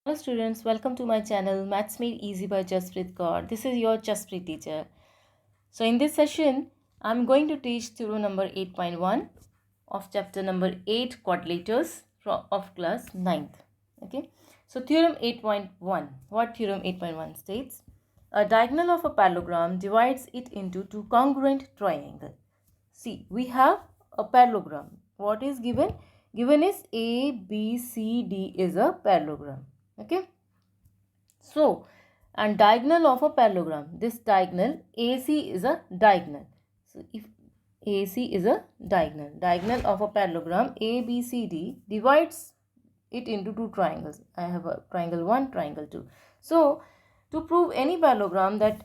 Hello students, welcome to my channel Maths Made Easy by Jaspreet Kaur. This is your Jaspreet teacher. So in this session, I'm going to teach theorem number 8.1 of chapter number 8 quadrilaters of class 9th. Okay. So theorem 8.1. What theorem 8.1 states? A diagonal of a parallelogram divides it into two congruent triangles. See, we have a parallelogram. What is given? Given is A, B, C, D is a parallelogram. Okay. So, and diagonal of a parallelogram. This diagonal AC is a diagonal. So, if AC is a diagonal of a parallelogram ABCD divides it into two triangles. I have a triangle 1, triangle 2. So, to prove any parallelogram that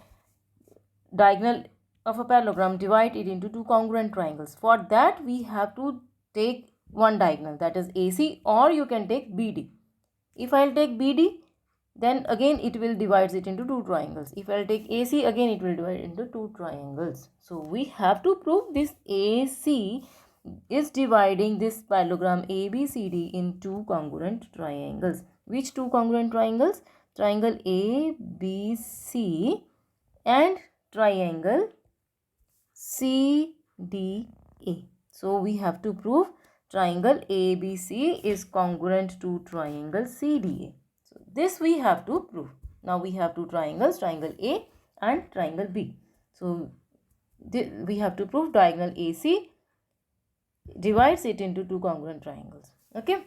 diagonal of a parallelogram divide it into two congruent triangles. For that we have to take one diagonal, that is AC, or you can take BD. If I'll take BD, then again it will divide it into two triangles. If I'll take AC, again it will divide into two triangles. So we have to prove this AC is dividing this parallelogram ABCD in two congruent triangles. Which two congruent triangles? Triangle ABC and triangle CDA. So we have to prove triangle ABC is congruent to triangle CDA. So this we have to prove. Now we have two triangles, triangle A and triangle B. So we have to prove diagonal AC divides it into two congruent triangles. Okay.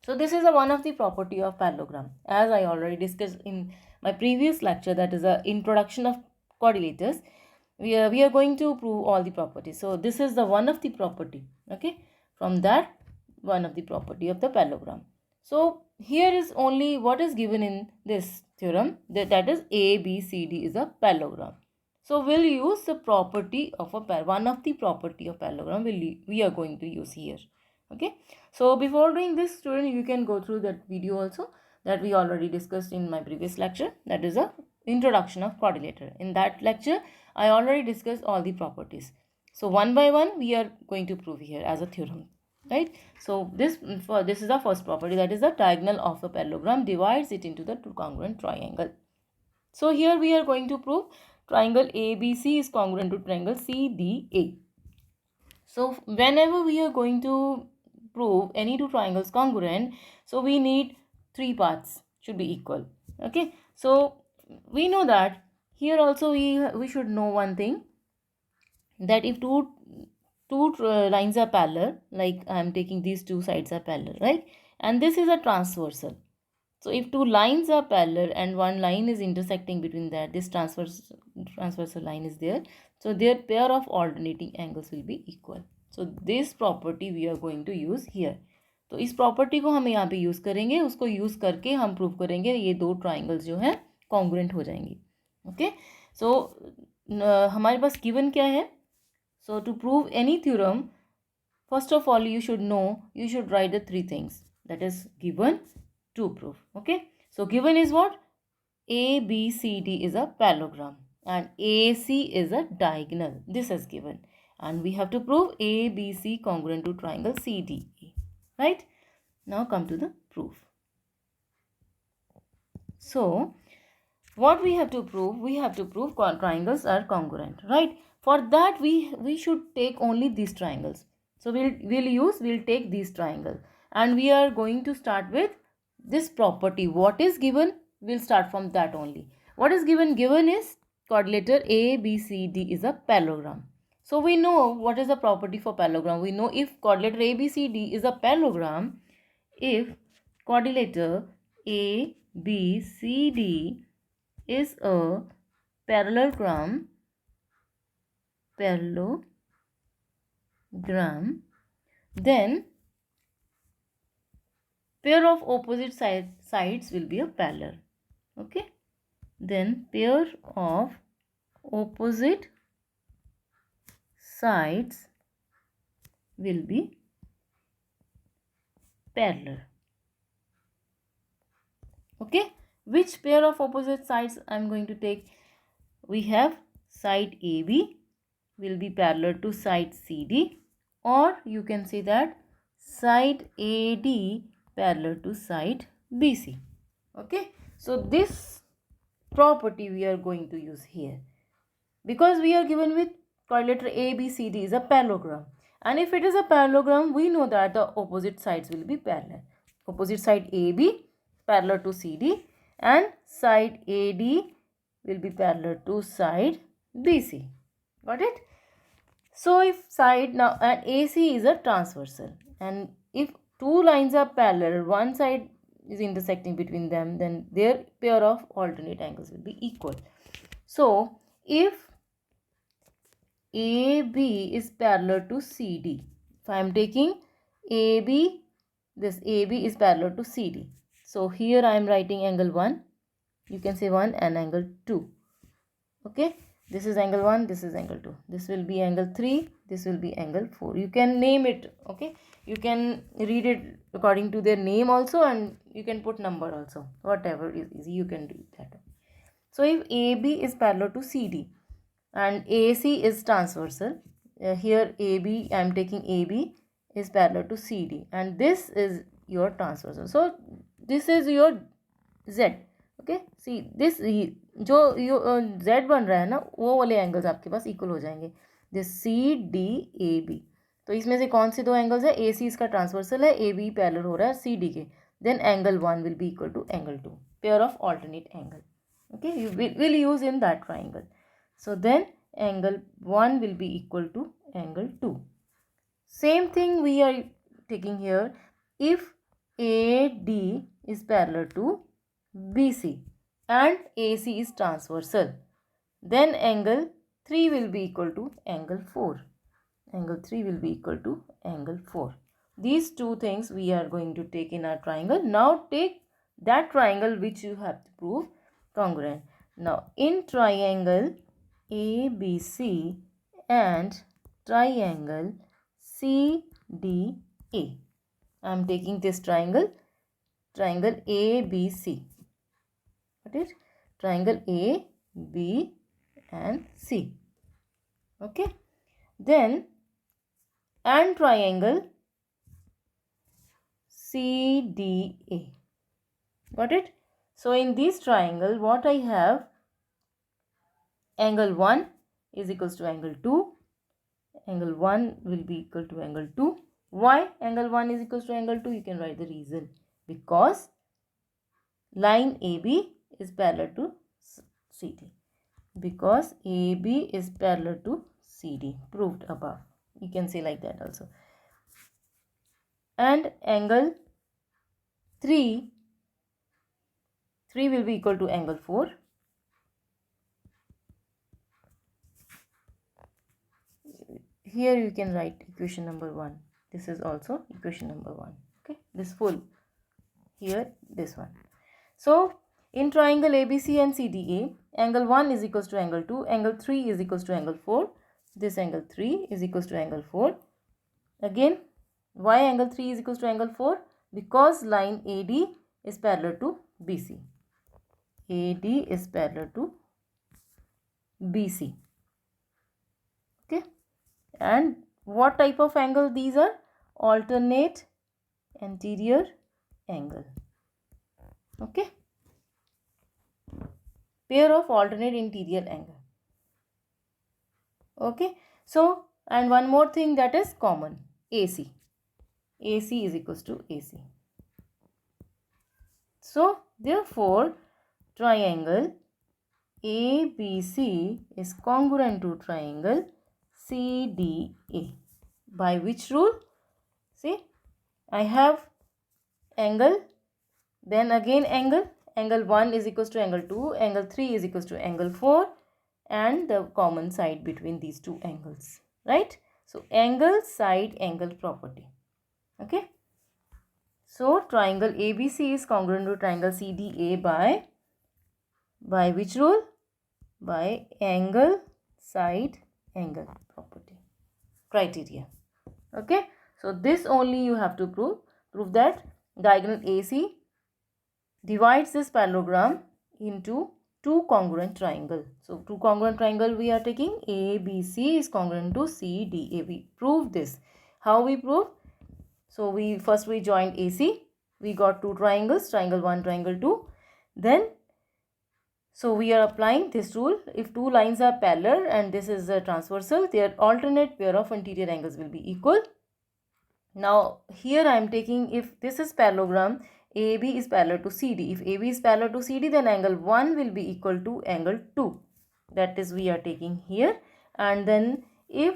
So this is one of the property of parallelogram, as I already discussed in my previous lecture, that is a introduction of quadrilaters. We are going to prove all the properties. So this is the one of the property. Okay, from that one of the property of the parallelogram. So here is only what is given in this theorem, that is ABCD is a parallelogram. So we'll use the property of a one of the property of parallelogram we are going to use here. Okay, so before doing this, student, you can go through that video also that we already discussed in my previous lecture, that is a introduction of quadrilateral. In that lecture I already discussed all the properties. So one by one we are going to prove here as a theorem, right? So this is the first property, that is the diagonal of a parallelogram divides it into the two congruent triangle. So here we are going to prove triangle ABC is congruent to triangle CDA. So whenever we are going to prove any two triangles congruent, so we need three parts should be equal. Okay, so we know that here also we should know one thing, that if two lines are parallel, like I am taking these two sides are parallel, right, and this is a transversal. So if two lines are parallel and one line is intersecting between that, this transversal line is there, so their pair of alternating angles will be equal. So this property we are going to use here. तो इस property को हम यहाँ पे use करेंगे, उसको use करके हम प्रूव करेंगे ये दो ट्राइंगल्स जो हैं कॉन्ग्रुएंट हो जाएंगी. ओके, सो हमारे पास गिवन क्या है? So to prove any theorem, first of all you should write the three things, that is given to prove. Okay, so given is what? ABCD is a parallelogram and AC is a diagonal. This is given, and we have to prove ABC congruent to triangle CDE. Right, now come to the proof. So what we have to prove? We have to prove triangles are congruent, right? For that we should take only these triangles. So we'll take these triangles, and we are going to start with this property. What is given? We'll start from that only. What is given? Given is quadrilateral ABCD is a parallelogram. So we know what is the property for parallelogram. We know if quadrilateral ABCD is a parallelogram, if quadrilateral ABCD is a parallelogram, then pair of opposite sides will be a parallel. Okay, then pair of opposite sides will be parallel. Okay, which pair of opposite sides I am going to take? We have side AB will be parallel to side CD, or you can say that side AD parallel to side BC. Okay, so this property we are going to use here, because we are given with quadrilateral ABCD is a parallelogram, and if it is a parallelogram, we know that the opposite sides will be parallel. Opposite side AB parallel to CD, and side AD will be parallel to side BC. Got it? So if side now, and AC is a transversal, and if two lines are parallel, one side is intersecting between them, then their pair of alternate angles will be equal. So if AB is parallel to CD, if I am taking AB, this AB is parallel to CD. So here I am writing angle 1, you can say 1, and angle 2. Okay, this is angle 1, this is angle 2, this will be angle 3, this will be angle 4. You can name it. Okay, you can read it according to their name also, and you can put number also, whatever is easy, you can do that. So if AB is parallel to CD and AC is transversal, here AB, I am taking AB is parallel to CD, and this is your transversal. So this is your Z. Okay, see this, जो Z बन रहा है ना, वो वाले angles आपके पास equal हो जाएंगे, this C D A B. तो इसमें से कौन से दो एंगल्स है? ए सी इसका ट्रांसवर्सल है, ए बी पैरेलल हो रहा है सी डी के, then angle 1 will be equal to angle 2, pair of alternate angle. Okay, you will use in that triangle. So then angle 1 will be equal to angle 2. Same thing we are taking here. If AD is parallel to BC and AC is transversal, then angle 3 will be equal to angle 4. Angle 3 will be equal to angle 4. These two things we are going to take in our triangle. Now take that triangle which you have to prove congruent. Now in triangle ABC and triangle CDA, I am taking this triangle ABC. What is triangle A, B and C? Okay, then and triangle CDA. Got it? So in this triangle, what I have, angle 1 is equals to angle 2. Angle 1 will be equal to angle 2. Why angle 1 is equals to angle 2? You can write the reason. Because line AB is parallel to CD. Because AB is parallel to CD, proved above. You can say like that also. And angle 3 will be equal to angle 4. Here you can write equation number 1. This is also equation number 1. Okay, this full. Here, this one. So, in triangle ABC and CDA, angle 1 is equals to angle 2, angle 3 is equals to angle 4. This angle 3 is equals to angle 4. Again, why angle 3 is equals to angle 4? Because line AD is parallel to BC. AD is parallel to BC. Okay. And what type of angle these are? Alternate anterior angle. Okay, pair of alternate interior angle. Okay, so and one more thing that is common, AC. AC is equals to AC. So therefore triangle ABC is congruent to triangle CDA. By which rule? See, I have angle, then again angle 1 is equals to angle 2, angle 3 is equals to angle 4, and the common side between these two angles, right? So angle side angle property. Okay, so triangle ABC is congruent to triangle CDA by which rule? By angle side angle property criteria. Okay, so this only you have to prove that diagonal AC divides this parallelogram into two congruent triangle. So two congruent triangle we are taking, ABC is congruent to CDA. We prove this. How we prove? So we joined AC. We got two triangles, triangle 1, triangle 2. Then so we are applying this rule. If two lines are parallel and this is a transversal, their alternate pair of interior angles will be equal. Now here I am taking, if this is parallelogram, AB is parallel to CD. If AB is parallel to CD, then angle 1 will be equal to angle 2. That is we are taking here. And then if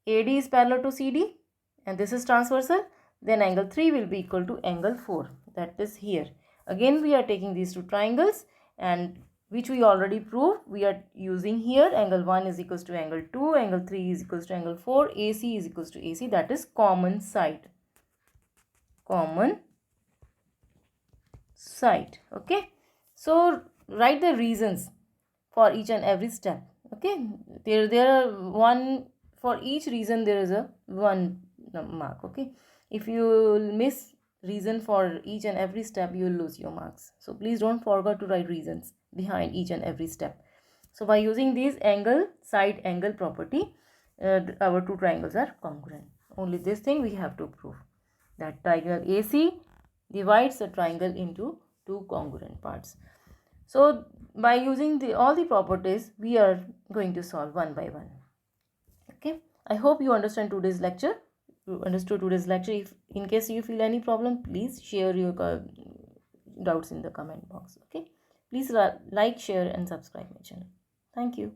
AD is parallel to CD and this is transversal, then angle 3 will be equal to angle 4. That is here. Again we are taking these two triangles, and which we already proved. We are using here angle 1 is equals to angle 2, angle 3 is equals to angle 4, AC is equals to AC, that is common side. Common side. Okay. So write the reasons for each and every step. Okay. There are one, for each reason there is a one mark. Okay. If you miss reason for each and every step, you will lose your marks. So please don't forget to write reasons behind each and every step. So by using these angle, side angle property, our two triangles are congruent. Only this thing we have to prove, that triangle AC divides the triangle into two congruent parts. So by using all the properties, we are going to solve one by one. Okay. I hope you understand today's lecture. You understood today's lecture. If in case you feel any problem, please share your doubts in the comment box. Okay. Please like, share and subscribe my channel. Thank you.